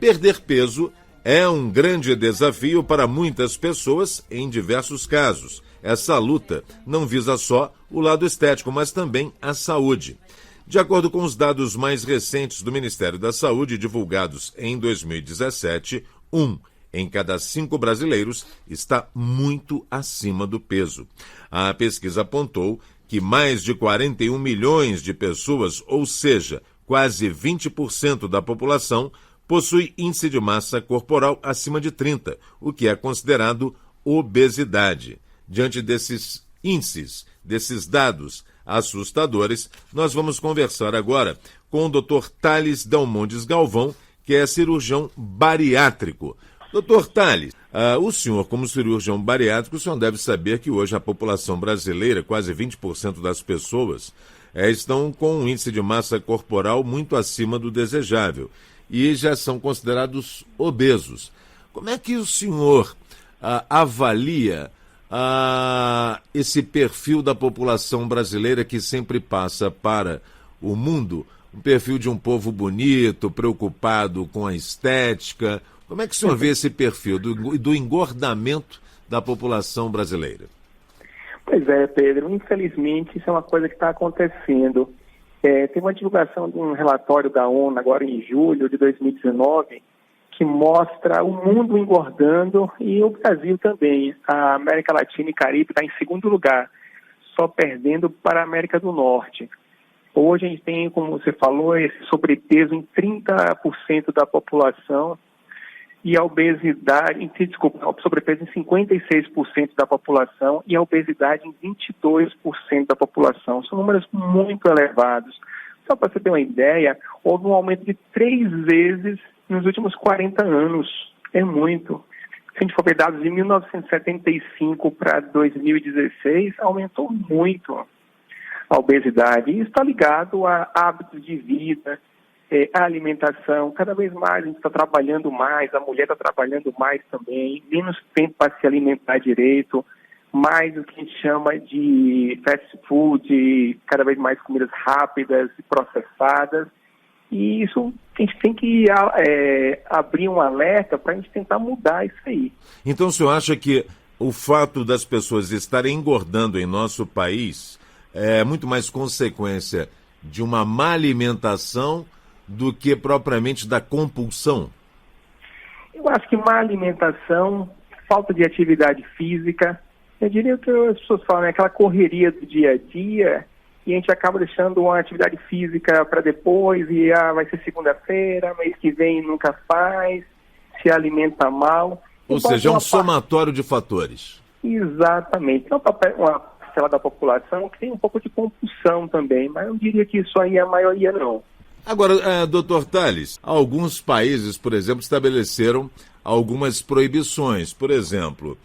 Perder peso é um grande desafio para muitas pessoas em diversos casos. Essa luta não visa só o lado estético, mas também a saúde. De acordo com os dados mais recentes do Ministério da Saúde, divulgados em 2017, 1 em cada 5 brasileiros está muito acima do peso. A pesquisa apontou que mais de 41 milhões de pessoas, ou seja, quase 20% da população, possui índice de massa corporal acima de 30, o que é considerado obesidade. Diante desses índices, desses dados assustadores, nós vamos conversar agora com o Dr. Thales Delmondes Galvão, que é cirurgião bariátrico. Dr. Thales, o senhor, como cirurgião bariátrico, o senhor deve saber que hoje a população brasileira, quase 20% das pessoas, estão com um índice de massa corporal muito acima do desejável e já são considerados obesos. Como é que o senhor avalia esse perfil da população brasileira que sempre passa para o mundo, um perfil de um povo bonito, preocupado com a estética? Como é que o senhor vê esse perfil do engordamento da população brasileira? Pois é, Pedro, infelizmente isso é uma coisa que está acontecendo. Teve uma divulgação de um relatório da ONU agora em julho de 2019 que mostra o mundo engordando e o Brasil também. A América Latina e Caribe está em segundo lugar, só perdendo para a América do Norte. Hoje a gente tem, como você falou, esse sobrepeso em 30% da população e a obesidade, o sobrepeso em 56% da população e a obesidade em 22% da população. São números muito elevados. Só para você ter uma ideia, houve um aumento de 3 vezes nos últimos 40 anos. É muito. Se a gente for ver dados de 1975 para 2016, aumentou muito a obesidade. E isso está ligado a hábitos de vida, a alimentação. Cada vez mais a gente está trabalhando mais, a mulher está trabalhando mais também, menos tempo para se alimentar direito, mais o que a gente chama de fast food, cada vez mais comidas rápidas e processadas. E isso a gente tem que abrir um alerta para a gente tentar mudar isso aí. Então o senhor acha que o fato das pessoas estarem engordando em nosso país é muito mais consequência de uma má alimentação do que propriamente da compulsão? Eu acho que má alimentação, falta de atividade física, eu diria que as pessoas falam, aquela correria do dia a dia, e a gente acaba deixando uma atividade física para depois, e vai ser segunda-feira, mês que vem nunca faz, se alimenta mal. Ou seja, é um somatório de fatores. Exatamente. Então, uma parcela da população que tem um pouco de compulsão também, mas eu diria que isso aí é a maioria não. Agora, doutor Thales, alguns países, por exemplo, estabeleceram algumas proibições. Por exemplo,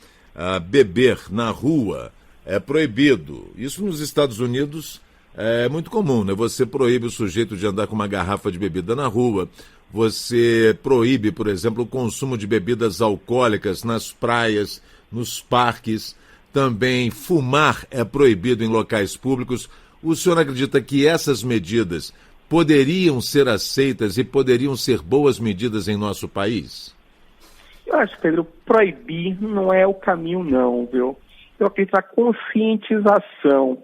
beber na rua é proibido. Isso nos Estados Unidos é muito comum, né? Você proíbe o sujeito de andar com uma garrafa de bebida na rua. Você proíbe, por exemplo, o consumo de bebidas alcoólicas nas praias, nos parques. Também fumar é proibido em locais públicos. O senhor acredita que essas medidas poderiam ser aceitas e poderiam ser boas medidas em nosso país? Eu acho, Pedro, proibir não é o caminho não, viu? Eu acredito na conscientização,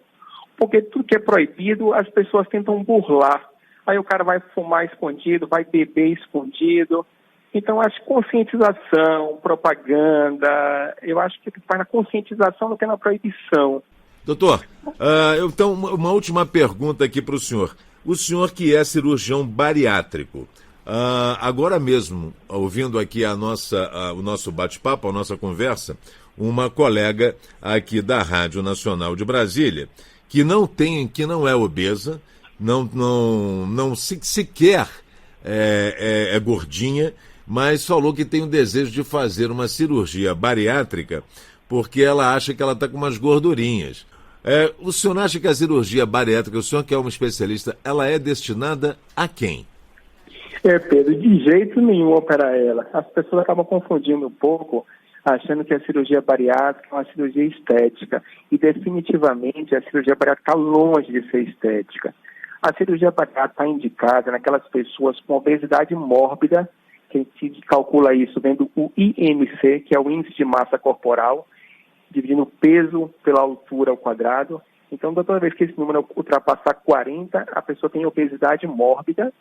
porque tudo que é proibido as pessoas tentam burlar. Aí o cara vai fumar escondido, vai beber escondido. Então, acho que conscientização, propaganda, eu acho que faz na conscientização do que na proibição. Doutor, então uma última pergunta aqui para o senhor. O senhor que é cirurgião bariátrico, agora mesmo, ouvindo aqui o nosso bate-papo, a nossa conversa, uma colega aqui da Rádio Nacional de Brasília, que não é obesa, sequer é gordinha, mas falou que tem o desejo de fazer uma cirurgia bariátrica porque ela acha que ela está com umas gordurinhas. O senhor acha que a cirurgia bariátrica, o senhor que é um especialista, ela é destinada a quem? Pedro, de jeito nenhum operar ela. As pessoas acabam confundindo um pouco, achando que a cirurgia bariátrica é uma cirurgia estética. E definitivamente a cirurgia bariátrica está longe de ser estética. A cirurgia bariátrica está indicada naquelas pessoas com obesidade mórbida que a gente calcula isso vendo o IMC, que é o índice de massa corporal, dividindo o peso pela altura ao quadrado. Então, toda vez que esse número ultrapassar 40, a pessoa tem obesidade mórbida,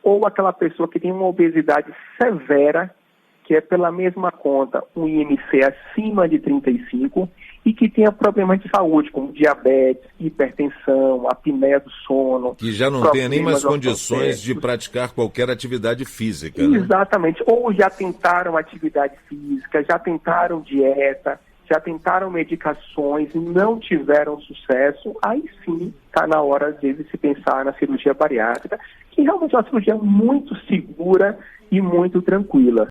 ou aquela pessoa que tem uma obesidade severa, que é pela mesma conta um IMC acima de 35 e que tenha problemas de saúde, como diabetes, hipertensão, apneia do sono. Que já não tenha nem mais condições de praticar qualquer atividade física. Exatamente. Né? Ou já tentaram atividade física, já tentaram dieta, já tentaram medicações e não tiveram sucesso, aí sim está na hora de se pensar na cirurgia bariátrica, que realmente é uma cirurgia muito segura e muito tranquila.